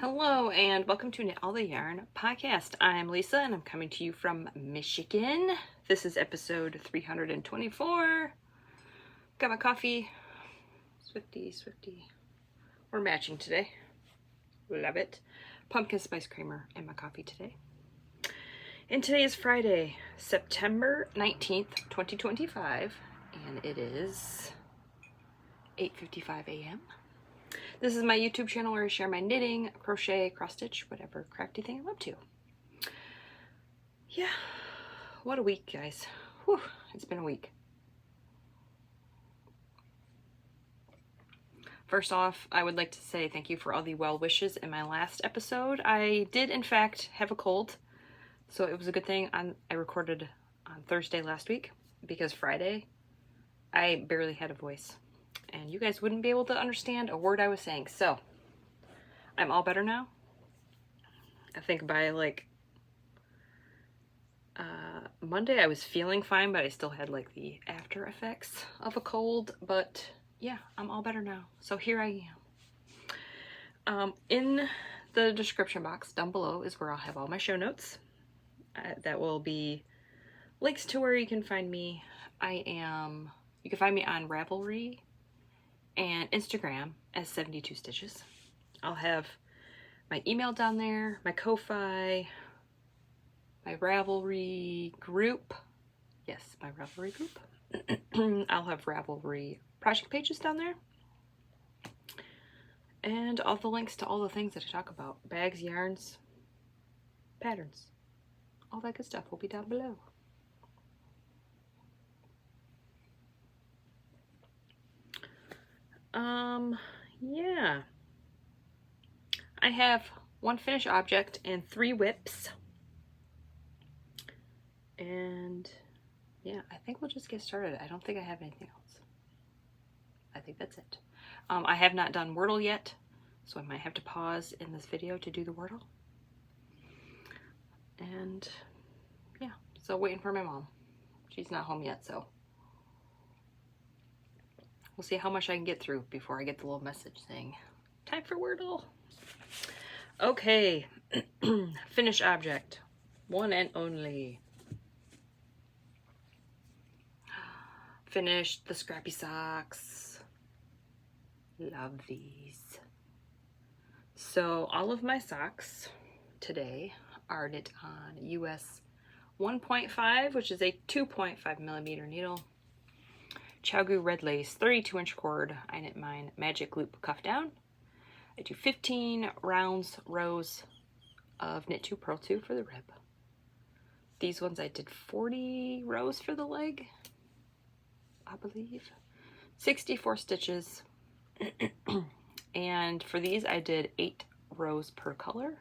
Hello and welcome to Knit All the Yarn podcast. I'm Lisa and I'm coming to you from Michigan. This is episode 324. Got my coffee. Swifty. We're matching today. Love it. Pumpkin spice creamer in my coffee today. And today is Friday, September 19th, 2025, and it is 8:55 a.m. This is my YouTube channel where I share my knitting, crochet, cross stitch, whatever crafty thing I'm up to. Yeah, what a week, guys. Whew, it's been a week. First off, I would like to say thank you for all the well wishes in my last episode. I did, in fact, have a cold, so it was a good thing I recorded on Thursday last week, because Friday I barely had a voice. And you guys wouldn't be able to understand a word I was saying. So, I'm all better now. I think by Monday I was feeling fine, but I still had like the after effects of a cold. But yeah, I'm all better now. So here I am. In the description box down below is where I'll have all my show notes. That will be links to where you can find me. You can find me on Ravelry and Instagram as 72 Stitches. I'll have my email down there, my Ko-Fi, my Ravelry group. Yes, my Ravelry group. I'll have Ravelry project pages down there. And all the links to all the things that I talk about. Bags, yarns, patterns. All that good stuff will be down below. Yeah. I have one finished object and 3 whips. And yeah, I think we'll just get started. I don't think I have anything else. I think that's it. I have not done Wordle yet, so I might have to pause in this video to do the Wordle. And yeah, so waiting for my mom. She's not home yet, so we'll see how much I can get through before I get the little message saying, time for Wordle. Okay, finish object, one and only. Finished the Scrappy socks. Love these. So all of my socks today are knit on US 1.5, which is a 2.5 millimeter needle. Chiaogoo red lace, 32-inch cord. I knit mine magic loop cuff down. I do 15 rows of knit 2, purl 2 for the rib. These ones I did 40 rows for the leg, I believe. 64 stitches. And for these I did 8 rows per color.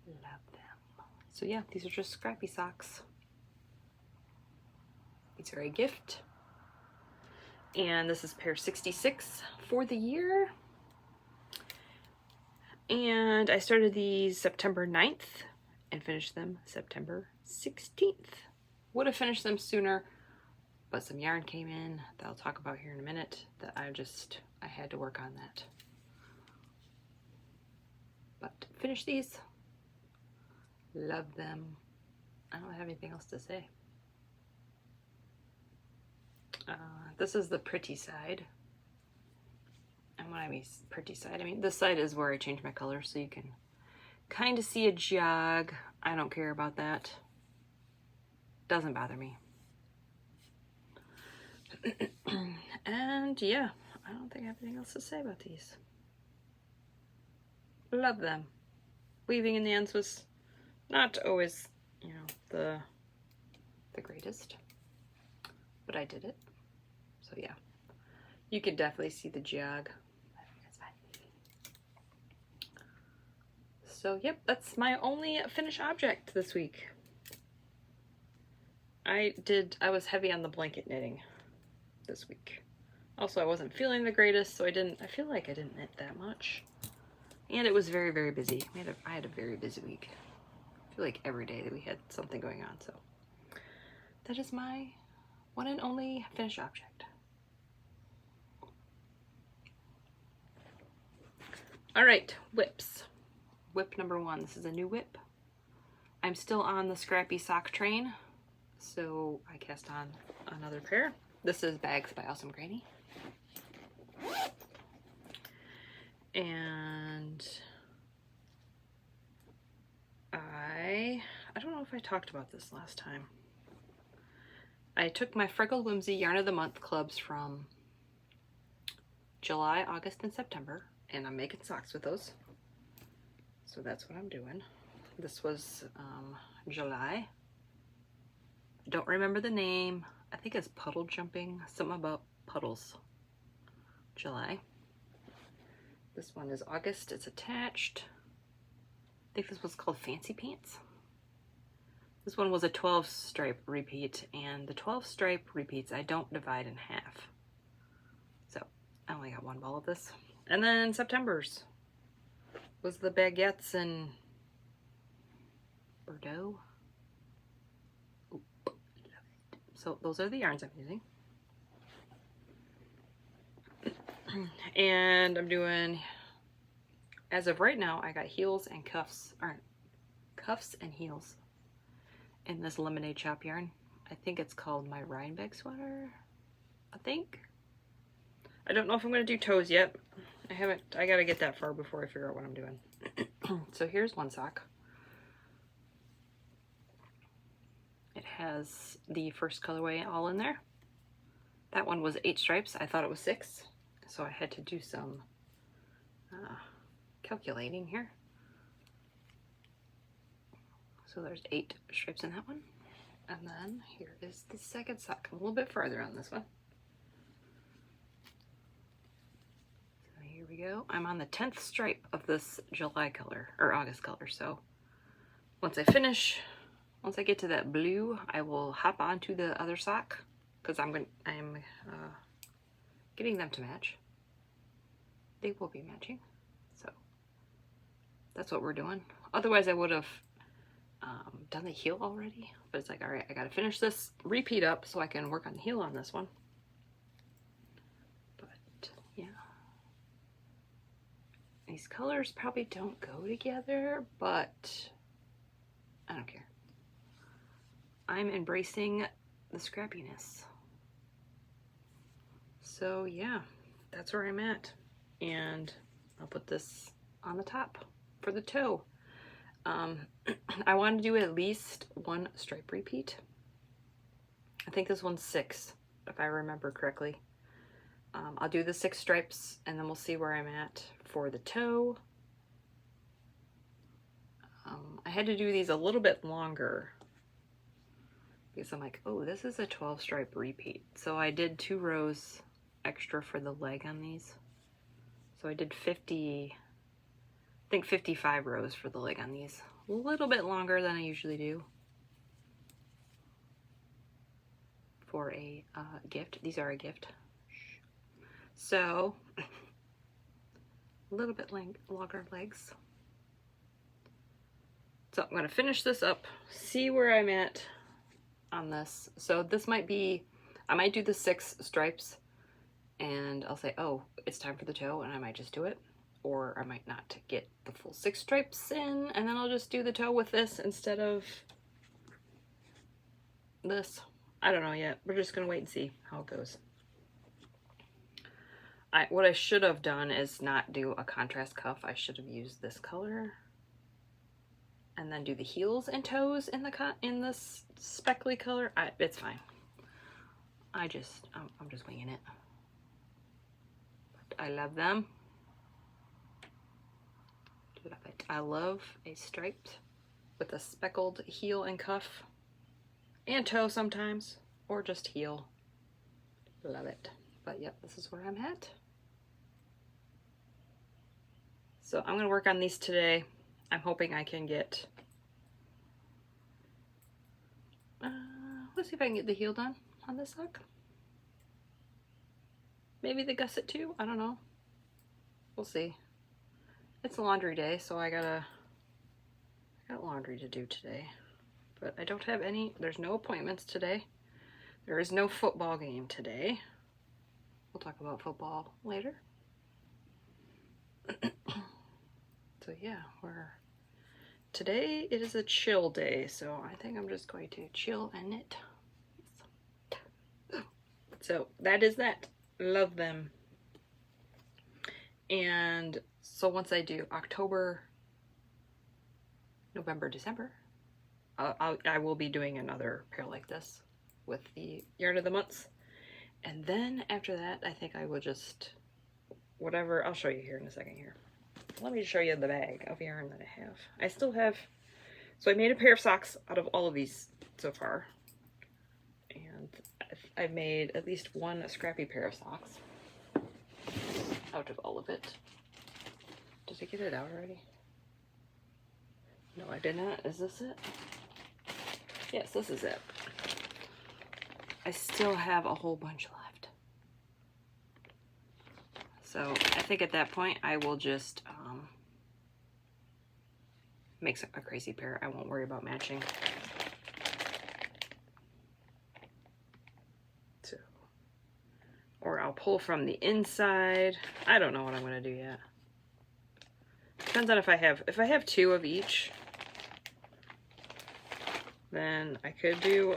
Love them. So yeah, these are just Scrappy socks. These are a gift. And this is pair 66 for the year. And I started these September 9th and finished them September 16th. Would have finished them sooner, but some yarn came in that I'll talk about here in a minute that I had to work on that. But finish these. Love them. I don't have anything else to say. This is the pretty side. And when I mean pretty side, I mean this side is where I change my color so you can kind of see a jog. I don't care about that. Doesn't bother me. And yeah, I don't think I have anything else to say about these. Love them. Weaving in the ends was not always, the greatest, but I did it. So yeah, you can definitely see the jog. That's fine. So yep, that's my only finished object this week. I was heavy on the blanket knitting this week. Also, I wasn't feeling the greatest, so I feel like I didn't knit that much. And it was very, very busy. I had a very busy week. I feel like every day that we had something going on, so that is my one and only finished object. All right, whips. Whip number 1. This is a new whip. I'm still on the Scrappy sock train, so I cast on another pair. This is Bags by Awesome Granny. And I don't know if I talked about this last time. I took my Freckled Whimsy Yarn of the Month clubs from July, August, and September, and I'm making socks with those. So that's what I'm doing. This was July. Don't remember the name. I think it's Puddle Jumping, something about puddles. July. This one is August. It's attached. I think this one's called Fancy Pants. This one was a 12 stripe repeat, and the 12 stripe repeats I don't divide in half. So I only got one ball of this. And then September's was the Baguettes and Bordeaux. Ooh, love it. So those are the yarns I'm using. And I'm doing, as of right now, I got heels and cuffs, or cuffs and heels in this lemonade chop yarn. I think it's called my Rhinebeck sweater, I think. I don't know if I'm going to do toes yet. I got to get that far before I figure out what I'm doing. So here's one sock. It has the first colorway all in there. That one was 8 stripes. I thought it was 6. So I had to do some calculating here. So there's 8 stripes in that one. And then here is the second sock. I'm a little bit farther on this one. So here we go. I'm on the 10th stripe of this July color, or August color. So once I get to that blue, I will hop onto the other sock, because I'm getting them to match. They will be matching. So that's what we're doing. Otherwise I would have done the heel already, but it's like, all right, I got to finish this repeat up so I can work on the heel on this one. But yeah, these colors probably don't go together, but I don't care. I'm embracing the scrappiness. So yeah, that's where I'm at. And I'll put this on the top for the toe. I want to do at least 1 stripe repeat. I think this one's 6, if I remember correctly. I'll do the 6 stripes, and then we'll see where I'm at for the toe. I had to do these a little bit longer because I'm like, oh, this is a 12 stripe repeat. So I did 2 rows extra for the leg on these. So I did 55 rows for the leg on these. A little bit longer than I usually do for a gift. These are a gift. So a little bit longer legs. So I'm going to finish this up, see where I'm at on this. So this might be, I might do the 6 stripes and I'll say, oh, it's time for the toe, and I might just do it. Or I might not get the full 6 stripes in, and then I'll just do the toe with this instead of this. I don't know yet. We're just going to wait and see how it goes. What I should have done is not do a contrast cuff. I should have used this color and then do the heels and toes in this speckly color. It's fine. I'm just winging it. But I love them. Love it. I love a striped with a speckled heel and cuff and toe sometimes, or just heel. Love it. But yep, this is where I'm at. So I'm going to work on these today. I'm hoping I can get, let's see if I can get the heel done on this sock. Maybe the gusset too, I don't know. We'll see. It's a laundry day, so I got laundry to do today. But I don't have there's no appointments today. There is no football game today. We'll talk about football later. So yeah, today it is a chill day, so I think I'm just going to chill and knit. So that is that. Love them. And so once I do October, November, December, I will be doing another pair like this with the yarn of the months. And then after that, I think I will just, whatever, I'll show you here in a second here. Let me show you the bag of yarn that I have. I still have, so I made a pair of socks out of all of these so far. And I've made at least one scrappy pair of socks out of all of it. Did I get it out already? No, I did not. Is this it? Yes, this is it. I still have a whole bunch left. So I think at that point I will just make a crazy pair. I won't worry about matching. So, or I'll pull from the inside. I don't know what I'm gonna do yet. Depends on if I have two of each, then I could do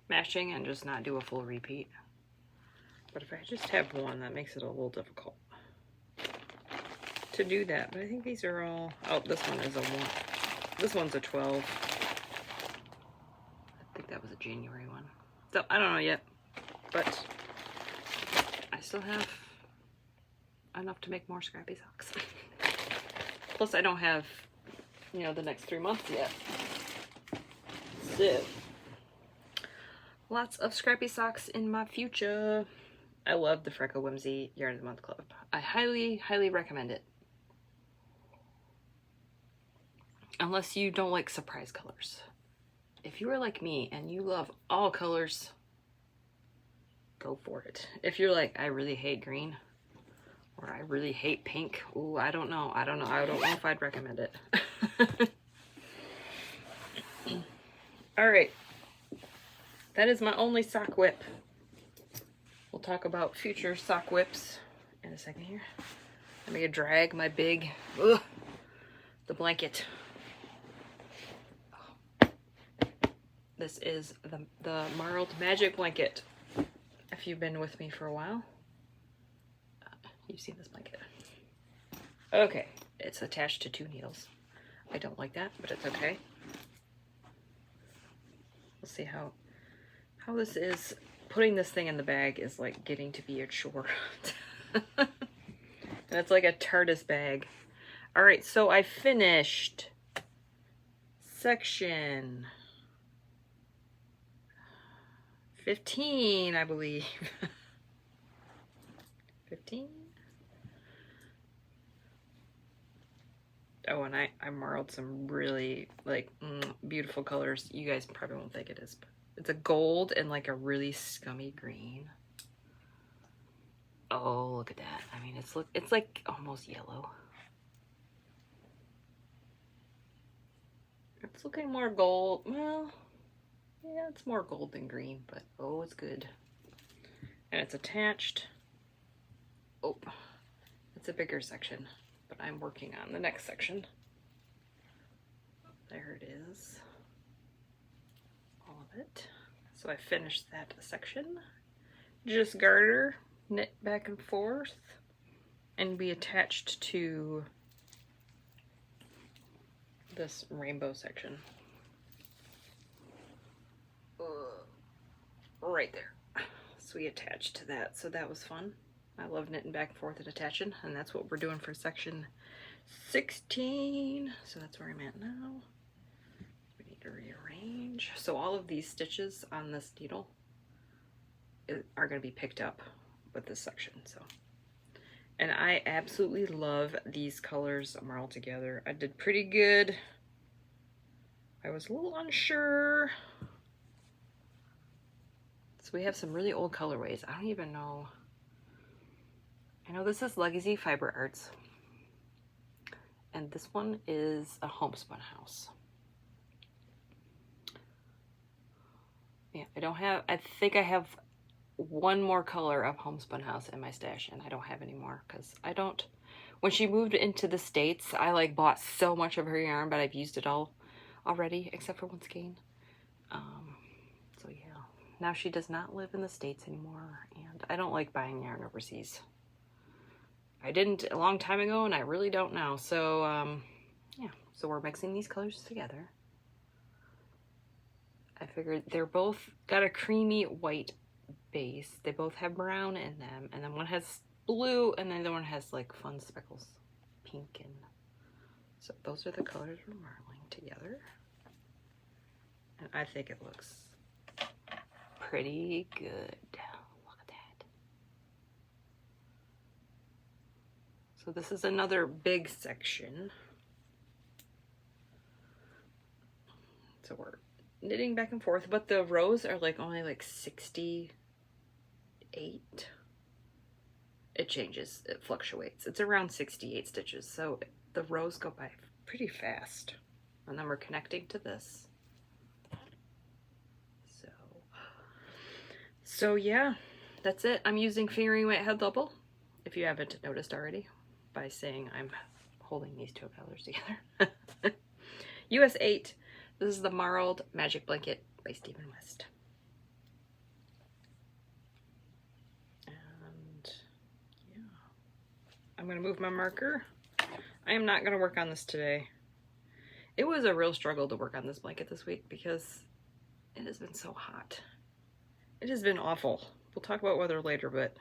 matching and just not do a full repeat. But if I just have one, that makes it a little difficult to do that. But I think these are all, oh, this one is a 1. This one's a 12. I think that was a January one. So I don't know yet, but I still have enough to make more scrappy socks. Plus I don't have, you know, the next 3 months yet. So lots of scrappy socks in my future. I love the Freckled Whimsy Yarn of the Month Club. I highly, highly recommend it. Unless you don't like surprise colors. If you are like me and you love all colors, go for it. If you're like, I really hate green, or I really hate pink, ooh, I don't know. I don't know if I'd recommend it. All right. That is my only sock whip. We'll talk about future sock whips in a second here. Let me drag my big, the blanket. This is the Marled Magic Blanket. If you've been with me for a while, you've seen this blanket. Okay, it's attached to 2 needles. I don't like that, but it's okay. We'll see how this is. Putting this thing in the bag is like getting to be a chore. And it's like a TARDIS bag. All right, so I finished section 15, I believe. 15? Oh, and I marled some really like beautiful colors. You guys probably won't think it is, but it's a gold and like a really scummy green. Oh, look at that. I mean, it's like almost yellow. It's looking more gold. Well, yeah, it's more gold than green, but oh, it's good. And it's attached. Oh, it's a bigger section, but I'm working on the next section. There it is. All of it. So I finished that section. Just garter, knit back and forth, and be attached to this rainbow section. Right there. So we attached to that, so that was fun. I love knitting back and forth and attaching, and that's what we're doing for section 16. So that's where I'm at now. We need to rearrange. So all of these stitches on this needle are going to be picked up with this section. So, and I absolutely love these colors marled together. I did pretty good. I was a little unsure. So we have some really old colorways. I don't even know. I know this is Legacy Fiber Arts. And this one is a homespun house. Yeah, I think I have one more color of homespun house in my stash, and I don't have any more because When she moved into the States, I like bought so much of her yarn, but I've used it all already, except for one skein. So yeah, now she does not live in the States anymore, and I don't like buying yarn overseas. I didn't a long time ago, and I really don't now. So yeah, so we're mixing these colors together. I figured they're both got a creamy white base. They both have brown in them, and then one has blue, and then the one has like fun speckles, pink, and so those are the colors we're marling together. And I think it looks pretty good. Look at that. So this is another big section. So we're knitting back and forth, but the rows are like only like 68. It changes, it fluctuates. It's around 68 stitches, so the rows go by pretty fast. And then we're connecting to this. So yeah, that's it. I'm using fingering weight head double, if you haven't noticed already, by saying I'm holding these two colors together. US 8. This is the Marled Magic Blanket by Stephen West. And yeah, I'm going to move my marker. I am not going to work on this today. It was a real struggle to work on this blanket this week because it has been so hot. It has been awful. We'll talk about weather later, but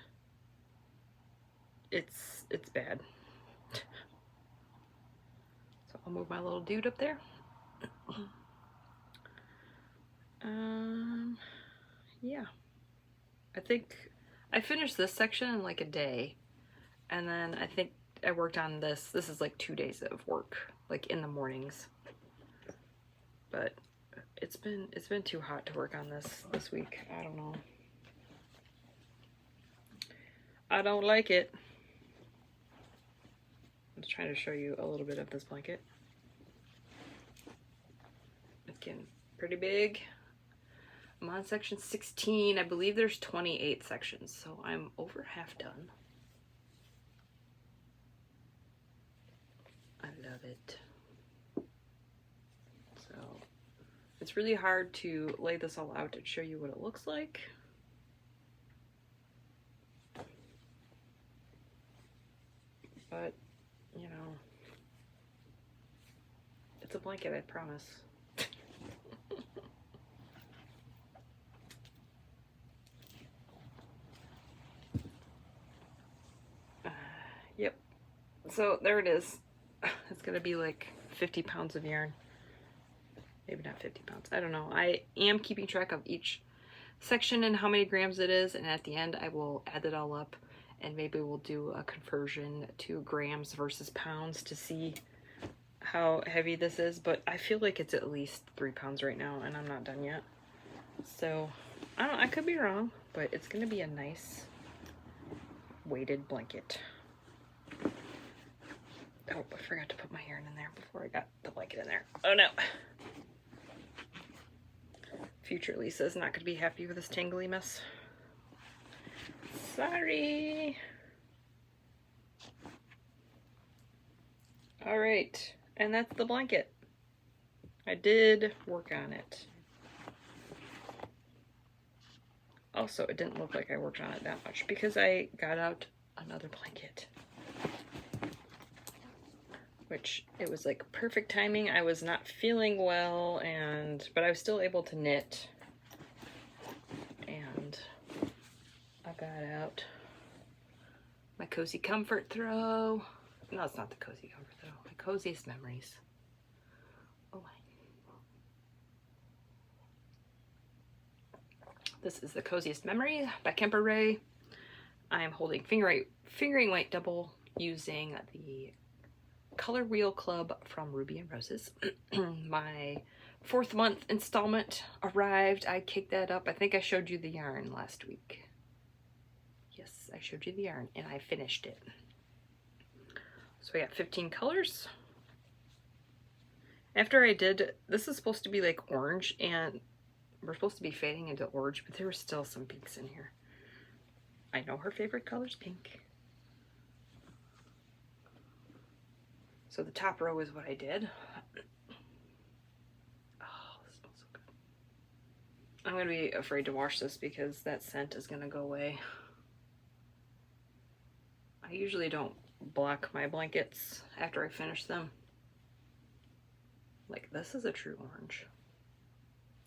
it's bad. So I'll move my little dude up there. Yeah. I think I finished this section in like a day, and then I think I worked on this. This is like 2 days of work, like in the mornings. But it's been too hot to work on this week. I don't know. I don't like it. I'm just trying to show you a little bit of this blanket. Again, pretty big. I'm on section 16. I believe there's 28 sections, so I'm over half done. I love it. So it's really hard to lay this all out and show you what it looks like. But, you know, it's a blanket, I promise. Yep. So there it is. It's gonna be like 50 pounds of yarn. Maybe not 50 pounds. I don't know. I am keeping track of each section and how many grams it is, and at the end I will add it all up, and maybe we'll do a conversion to grams versus pounds to see how heavy this is. But I feel like it's at least 3 pounds right now, and I'm not done yet. So I don't know, I could be wrong, but it's gonna be a nice weighted blanket. Oh, I forgot to put my yarn in there before I got the blanket in there. Oh no. Future Lisa is not going to be happy with this tangly mess. Sorry. All right, and that's the blanket. I did work on it. Also, it didn't look like I worked on it that much because I got out another blanket. Which it was like perfect timing. I was not feeling well, but I was still able to knit. And I got out my Cozy Comfort throw. No, it's not the Cozy Comfort throw. My Coziest Memories. Oh my. This is the Coziest Memory by Kemper Ray. I'm holding fingering weight double using the Color Wheel Club from Ruby and Roses. My 4th month installment arrived. I kicked that up. I think I showed you the yarn last week. Yes, I showed you the yarn and I finished it. So I got 15 colors. After I did, this is supposed to be like orange, and we're supposed to be fading into orange, but there were still some pinks in here. I know her favorite color's pink. So the top row is what I did. Oh, this smells so good. I'm going to be afraid to wash this because that scent is going to go away. I usually don't block my blankets after I finish them. Like, this is a true orange.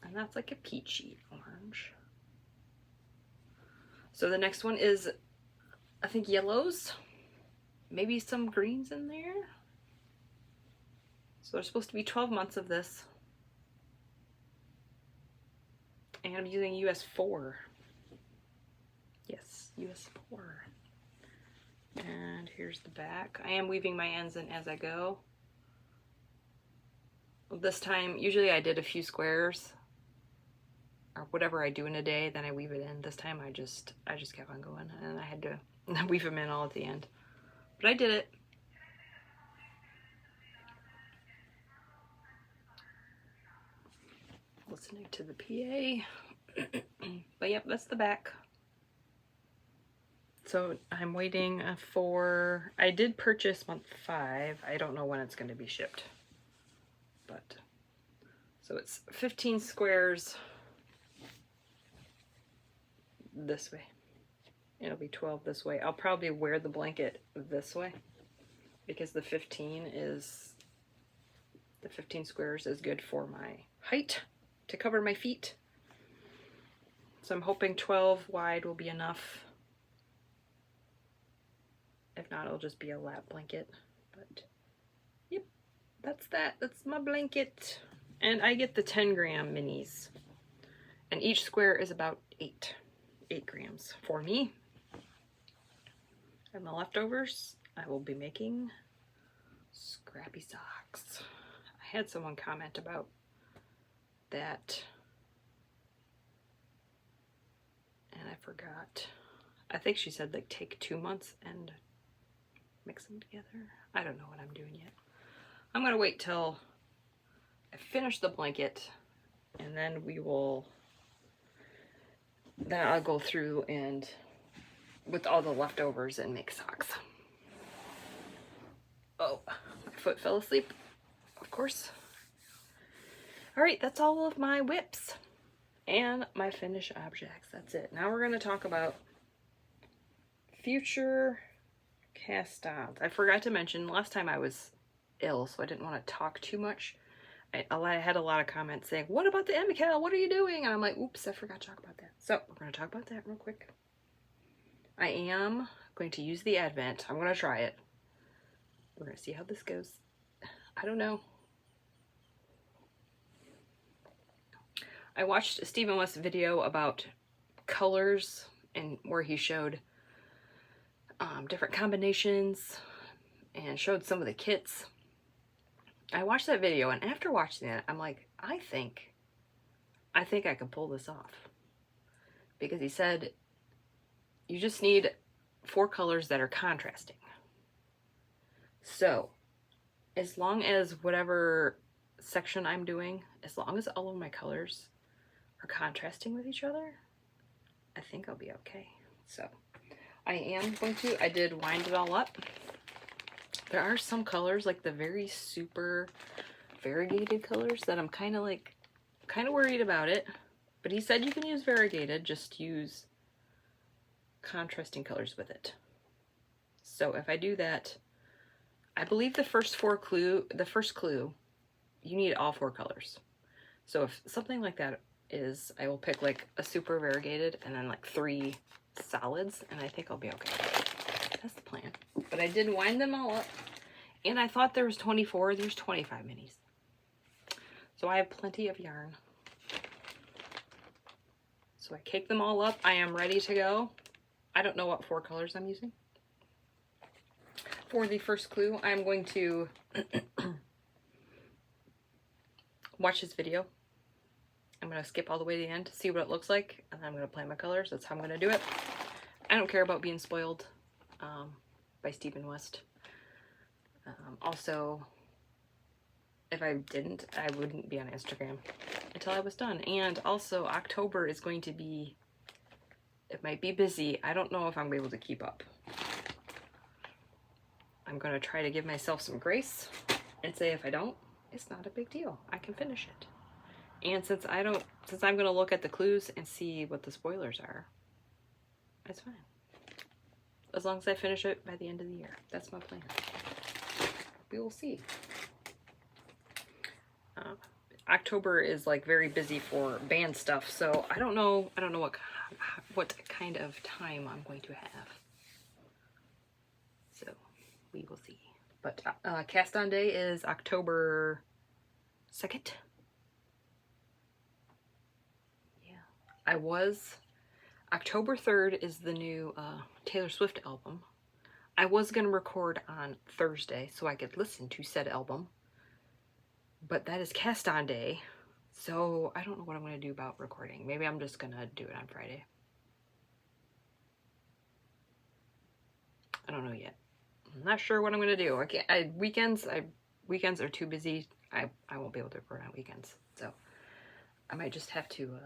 And that's like a peachy orange. So the next one is, I think, yellows. Maybe some greens in there. So there's supposed to be 12 months of this. And I'm using US 4. Yes, US 4. And here's the back. I am weaving my ends in as I go. This time, usually I did a few squares or whatever I do in a day, then I weave it in. This time I just kept on going, and I had to weave them in all at the end. But I did it. Listening to the PA. But yep, that's the back. So I'm waiting for, I did purchase month 5. I don't know when it's going to be shipped. But, so it's 15 squares this way. It'll be 12 this way. I'll probably wear the blanket this way because the 15 squares is good for my height to cover my feet. So I'm hoping 12 wide will be enough. If not, it'll just be a lap blanket. But yep, that's that. That's my blanket. And I get the 10-gram minis. And each square is about 8 grams for me. And the leftovers, I will be making Scrappy socks. I had someone comment about that. And I forgot. I think she said like take 2 months and mix them together. I don't know what I'm doing yet. I'm gonna wait till I finish the blanket and then I'll go through and with all the leftovers and make socks. Oh, my foot fell asleep, of course. All right, that's all of my whips and my finished objects. That's it. Now we're going to talk about future cast-ons. I forgot to mention, last time I was ill, so I didn't want to talk too much. I had a lot of comments saying, what about the Emical? What are you doing? And I'm like, oops, I forgot to talk about that. So we're going to talk about that real quick. I am going to use the Advent. I'm going to try it. We're going to see how this goes. I don't know. I watched Stephen West's video about colors and where he showed different combinations and showed some of the kits. I watched that video, and after watching it, I'm like, I think I could pull this off. Because he said, you just need 4 colors that are contrasting. So, as long as whatever section I'm doing, as long as all of my colors are contrasting with each other, I think I'll be okay. So, I did wind it all up. There are some colors, like the very super variegated colors, that I'm kind of worried about it. But he said you can use variegated, just use contrasting colors with it. So if I do that, I believe the first clue, you need all 4 colors. So if something like that is, I will pick like a super variegated and then like 3 solids, and I think I'll be okay. That's the plan. But I did wind them all up, and I thought there was 24. There's 25 minis. So I have plenty of yarn. So I cake them all up. I am ready to go. I don't know what 4 colors I'm using. For the first clue, I'm going to watch this video. I'm going to skip all the way to the end to see what it looks like, and then I'm going to play my colors. That's how I'm going to do it. I don't care about being spoiled by Stephen West. Also, if I didn't, I wouldn't be on Instagram until I was done. And also, October is going to be, it might be busy. I don't know if I'm able to keep up. I'm going to try to give myself some grace and say if I don't, it's not a big deal. I can finish it. And since I'm going to look at the clues and see what the spoilers are, it's fine. As long as I finish it by the end of the year. That's my plan. We will see. October is like very busy for band stuff, so I don't know what kind of time I'm going to have. So we will see. But cast on day is October 2nd. Yeah. October 3rd is the new Taylor Swift album. I was going to record on Thursday so I could listen to said album. But that is cast on day. So I don't know what I'm going to do about recording. Maybe I'm just going to do it on Friday. I don't know yet. I'm not sure what I'm going to do. Weekends are too busy. I won't be able to record on weekends. So I might just have to...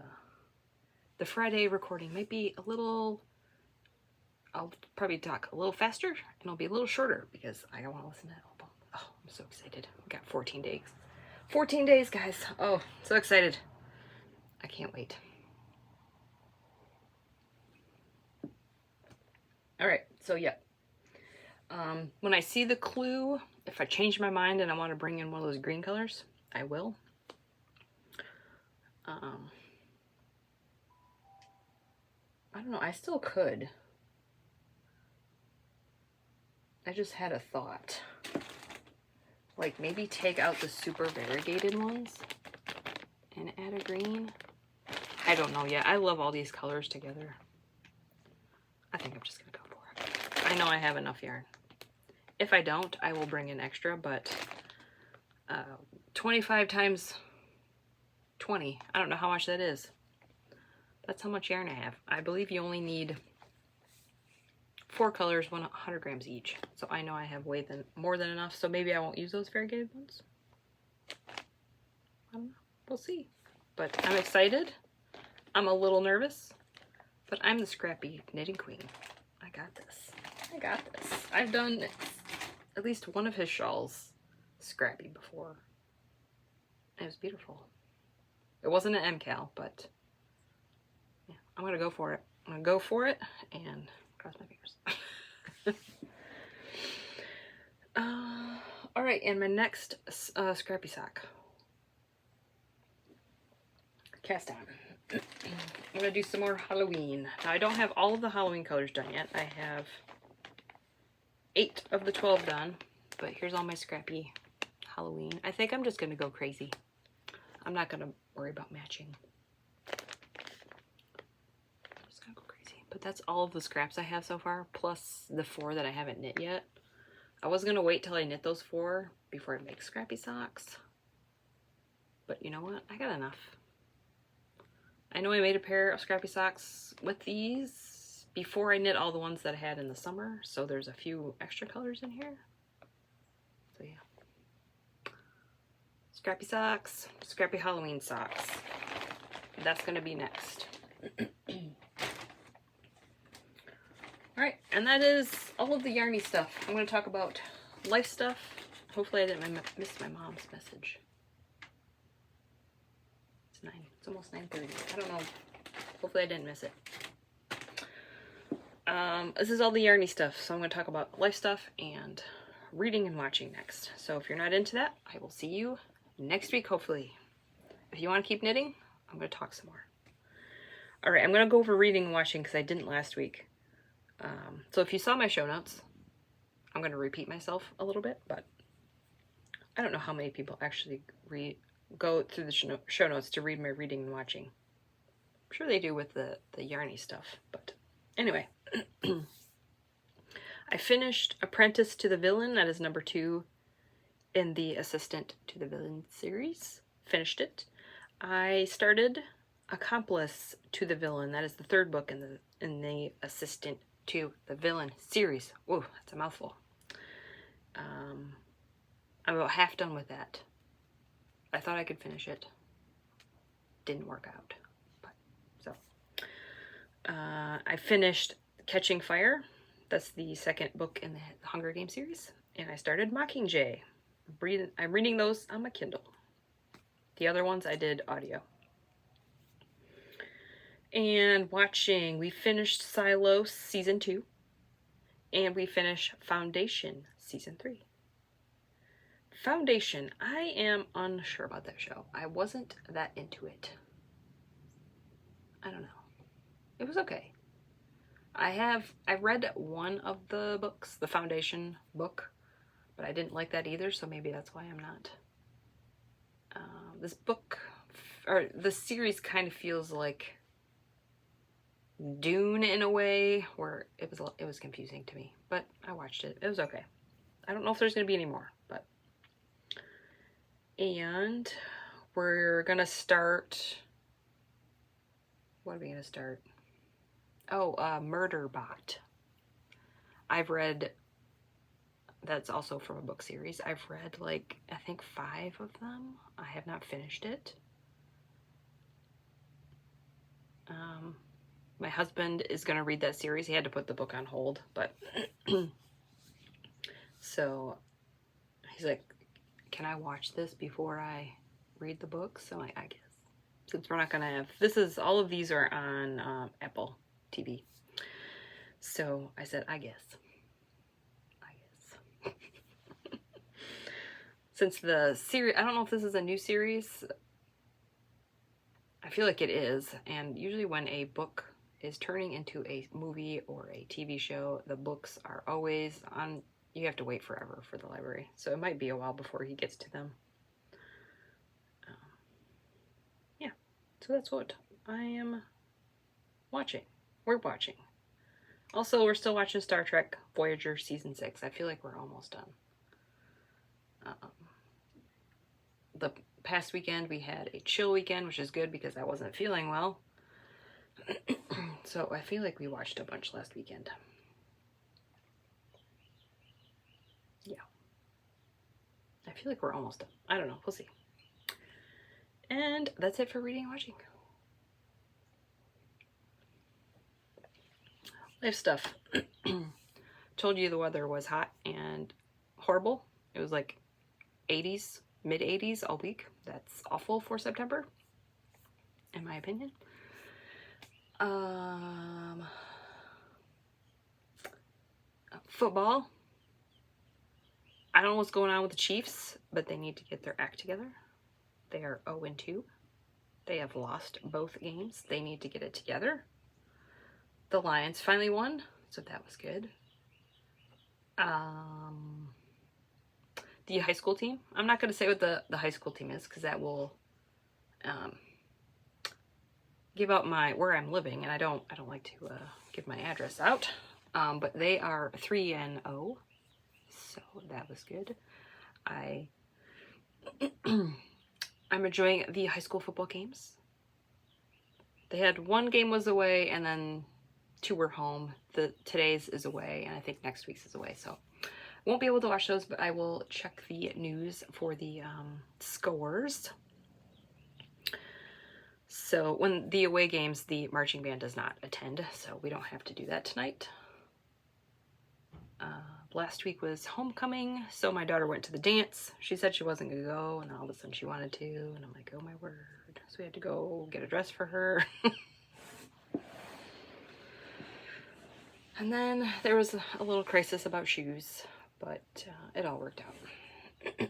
the Friday recording might be a little... I'll probably talk a little faster and it'll be a little shorter because I want to listen to that album. Oh, I'm so excited. We got 14 days. 14 days, guys. Oh, so excited. I can't wait. All right, so yeah. When I see the clue, if I change my mind and I want to bring in one of those green colors, I will. I don't know. I still could. I just had a thought. Like maybe take out the super variegated ones and add a green. I don't know yet. I love all these colors together. I think I'm just going to go for it. I know I have enough yarn. If I don't, I will bring in extra, but 25 times 20. I don't know how much that is. That's how much yarn I have. I believe you only need 4 colors, 100 grams each. So I know I have more than enough, so maybe I won't use those variegated ones. I don't know. We'll see. But I'm excited. I'm a little nervous, but I'm the Scrappy knitting queen. I got this. I got this. I've done at least one of his shawls Scrappy before. It was beautiful. It wasn't an MCal, but yeah, I'm going to go for it. I'm going to go for it and cross my fingers. All right, and my next Scrappy sock. Cast on. I'm going to do some more Halloween. Now, I don't have all of the Halloween colors done yet. I have 8 of the 12 done, but here's all my Scrappy Halloween. I think I'm just going to go crazy. I'm not going to worry about matching. I'm just going to go crazy. But that's all of the scraps I have so far, plus the 4 that I haven't knit yet. I was going to wait till I knit those 4 before I make Scrappy socks. But you know what? I got enough. I know I made a pair of Scrappy socks with these before I knit all the ones that I had in the summer, so there's a few extra colors in here. So yeah. Scrappy socks, Scrappy Halloween socks. That's going to be next. Alright, and that is all of the yarny stuff. I'm going to talk about life stuff. Hopefully I didn't miss my mom's message. It's almost 9:30. I don't know. Hopefully I didn't miss it. This is all the yarny stuff, so I'm going to talk about life stuff and reading and watching next. So if you're not into that, I will see you next week, hopefully. If you want to keep knitting, I'm going to talk some more. Alright, I'm going to go over reading and watching because I didn't last week. So if you saw my show notes, I'm going to repeat myself a little bit, but I don't know how many people actually go through the show notes to read my reading and watching. I'm sure they do with the yarny stuff, but anyway. I finished Apprentice to the Villain. That is number 2 in the Assistant to the Villain series. Finished it. I started Accomplice to the Villain. That is the 3rd book in the Assistant to the Villain series. Whoa, that's a mouthful. I'm about half done with that. I thought I could finish it. Didn't work out. But so I finished Catching Fire. That's the 2nd book in the Hunger Games series. And I started Mockingjay. I'm reading those on my Kindle. The other ones I did audio. And watching, we finished Silo Season 2. And we finished Foundation Season 3. Foundation, I am unsure about that show. I wasn't that into it. I don't know. It was okay. I read one of the books, the Foundation book, but I didn't like that either, so maybe that's why I'm not. This book, or the series, kind of feels like Dune in a way, where it was confusing to me, but I watched it. It was okay. I don't know if there's going to be any more, but. And we're going to start, what are we going to start? Oh, Murder Bot. I've read, that's also from a book series. I've read like, I think 5 of them. I have not finished it. My husband is going to read that series. He had to put the book on hold, but so he's like, can I watch this before I read the book? So I guess, since we're not going to have, all of these are on Apple TV. So I said, I guess. Since the series, I don't know if this is a new series. I feel like it is. And usually when a book is turning into a movie or a TV show, the books are always on, you have to wait forever for the library. So it might be a while before he gets to them. Yeah. So that's what I am watching. We're watching. Also, we're still watching Star Trek Voyager Season 6. I feel like we're almost done. The past weekend, we had a chill weekend, which is good because I wasn't feeling well. So I feel like we watched a bunch last weekend. Yeah. I feel like we're almost done. I don't know. We'll see. And that's it for reading and watching. Life stuff. Told you the weather was hot and horrible. It was like 80s, mid 80s all week. That's awful for September, in my opinion. Football. I don't know what's going on with the Chiefs, but they need to get their act together. They are 0-2. They have lost both games. They need to get it together. The Lions finally won, so that was good. The high school team. I'm not going to say what the high school team is, because that will give out where I'm living, and I don't like to give my address out. But they are 3-0, so that was good. I'm enjoying the high school football games. They had one game was away, and then 2 were home. Today's is away, and I think next week's is away, so I won't be able to watch those, but I will check the news for the scores. So when the away games, the marching band does not attend, so we don't have to do that tonight. Last week was homecoming, so my daughter went to the dance. She said she wasn't going to go, and all of a sudden she wanted to, and I'm like, oh my word. So we had to go get a dress for her. And then there was a little crisis about shoes, but it all worked out.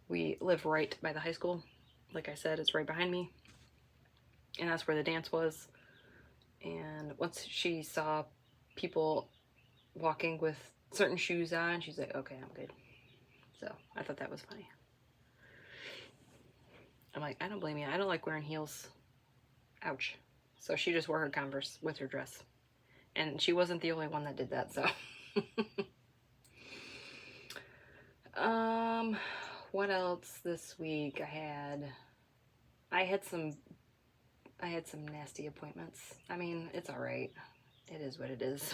We live right by the high school. Like I said, it's right behind me. And that's where the dance was. And once she saw people walking with certain shoes on, she's like, okay, I'm good. So I thought that was funny. I'm like, I don't blame you. I don't like wearing heels. Ouch. So she just wore her Converse with her dress. And she wasn't the only one that did that, so. What else this week? I had some nasty appointments. I mean, it's all right. It is what it is.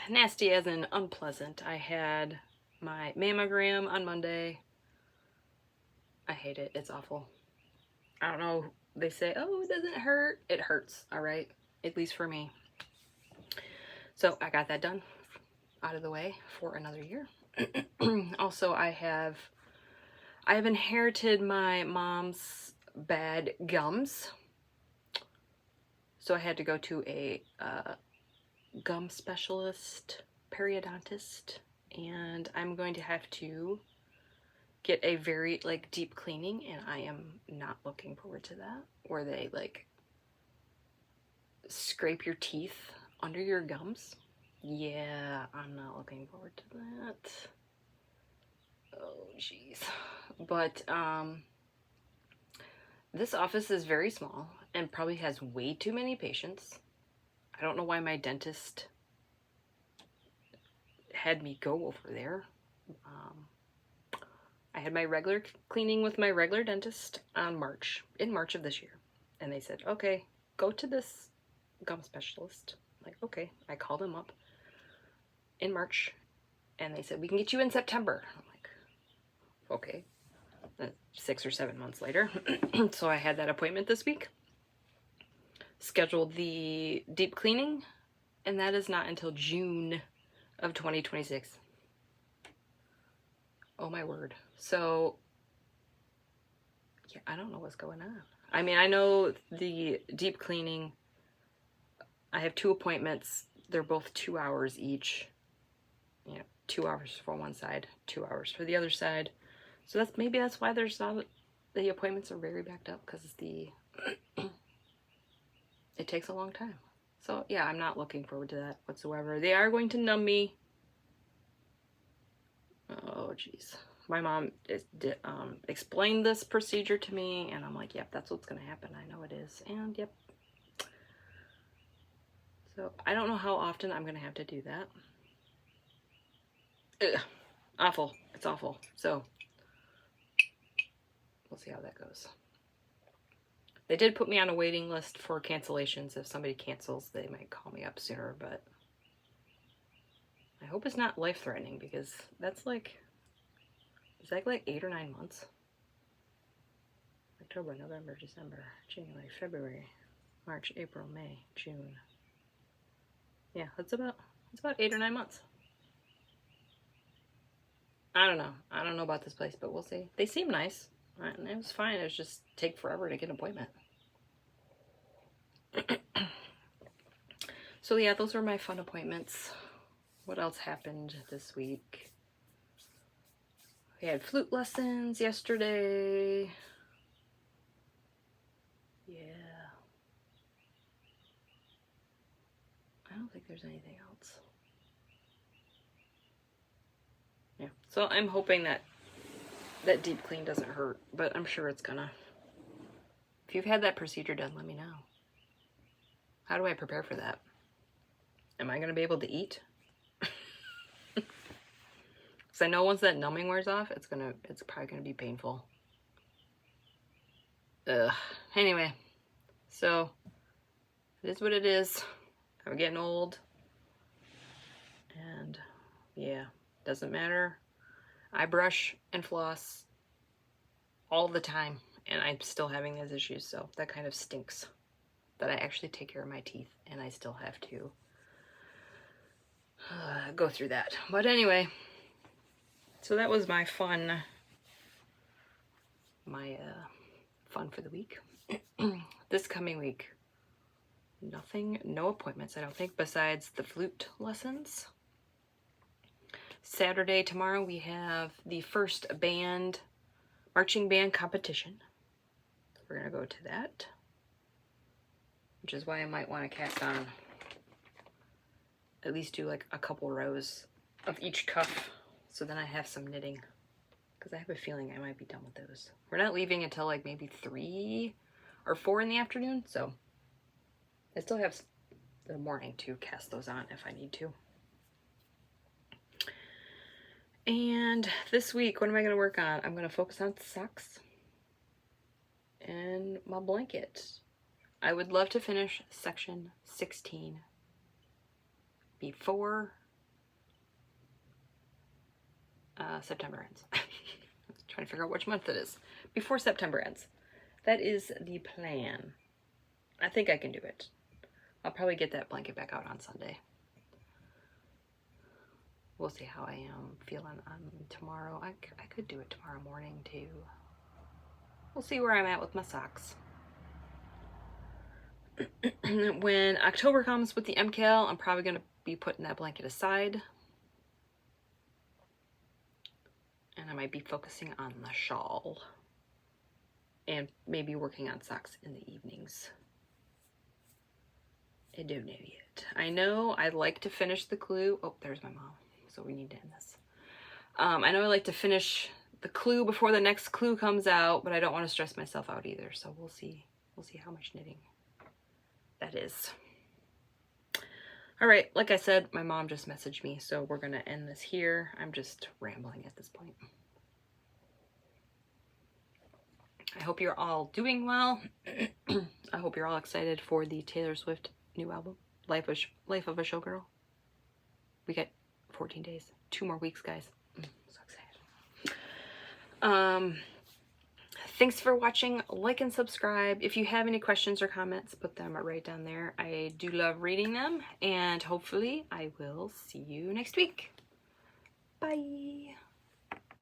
Nasty as in unpleasant. I had my mammogram on Monday. I hate it. It's awful. I don't know. They say, oh, it doesn't hurt. It hurts, all right? At least for me. So I got that done, out of the way for another year. Also, I have inherited my mom's bad gums. So I had to go to a gum specialist, periodontist, and I'm going to have to get a very like deep cleaning, and I am not looking forward to that, where they like scrape your teeth under your gums. Yeah, I'm not looking forward to that. Oh jeez. But this office is very small and probably has way too many patients. I don't know why my dentist had me go over there. I had my regular cleaning with my regular dentist in March of this year. And they said, okay, go to this gum specialist. I'm like, okay. I called him up in March and they said, we can get you in September. I'm like, okay. 6 or 7 months later. So I had that appointment this week. Scheduled the deep cleaning, and that is not until June of 2026. Oh my word. So yeah, I don't know what's going on. I mean, I know the deep cleaning, I have 2 appointments. They're both 2 hours each. You know, 2 hours for one side, 2 hours for the other side. So maybe that's why there's not, the appointments are very backed up, because it takes a long time. So yeah, I'm not looking forward to that whatsoever. They are going to numb me. Oh jeez. My mom explained this procedure to me, and I'm like, yep, that's what's going to happen. I know it is. And yep. So I don't know how often I'm going to have to do that. Ugh. Awful. It's awful. So we'll see how that goes. They did put me on a waiting list for cancellations. If somebody cancels, they might call me up sooner, but I hope it's not life-threatening, because that's like, is that like 8 or 9 months? October, November, December, January, February, March, April, May, June. Yeah, it's about 8 or 9 months. I don't know. I don't know about this place, but we'll see. They seem nice. And it was fine. It was just take forever to get an appointment. So yeah, those were my fun appointments. What else happened this week? We had flute lessons yesterday. Yeah. I don't think there's anything else. Yeah. So I'm hoping that deep clean doesn't hurt, but I'm sure it's gonna. If you've had that procedure done, let me know. How do I prepare for that? Am I gonna be able to eat? Because I know once that numbing wears off, it's probably gonna be painful. Ugh. Anyway, so it is what it is. I'm getting old, and yeah, doesn't matter. I brush and floss all the time, and I'm still having those issues, so that kind of stinks. That I actually take care of my teeth, and I still have to go through that. But anyway, so that was my fun for the week. This coming week, no appointments, I don't think, besides the flute lessons. Saturday, tomorrow, we have the first marching band competition. So we're going to go to that, which is why I might want to cast on, at least do like a couple rows of each cuff, so then I have some knitting, because I have a feeling I might be done with those. We're not leaving until like maybe 3 or 4 in the afternoon, so I still have the morning to cast those on if I need to. And this week, what am I going to work on? I'm going to focus on socks and my blanket. I would love to finish section 16 before September ends. I'm trying to figure out which month it is. Before September ends. That is the plan. I think I can do it. I'll probably get that blanket back out on Sunday. we'll see how I am feeling tomorrow. I could do it tomorrow morning too. We'll see where I'm at with my socks. When October comes with the MKL, I'm probably going to be putting that blanket aside. And I might be focusing on the shawl. And maybe working on socks in the evenings. I don't know yet. I know I like to finish the clue. Oh, there's my mom. So we need to end this. I know I like to finish the clue before the next clue comes out, but I don't want to stress myself out either. So we'll see. We'll see how much knitting that is. All right, like I said, my mom just messaged me, so we're gonna end this here. I'm just rambling at this point. I hope you're all doing well. I hope you're all excited for the Taylor Swift new album, Life of a Showgirl. We got 14 days, 2 more weeks, guys. So excited. Thanks for watching. Like and subscribe. If you have any questions or comments, put them right down there. I do love reading them, and hopefully I will see you next week. Bye.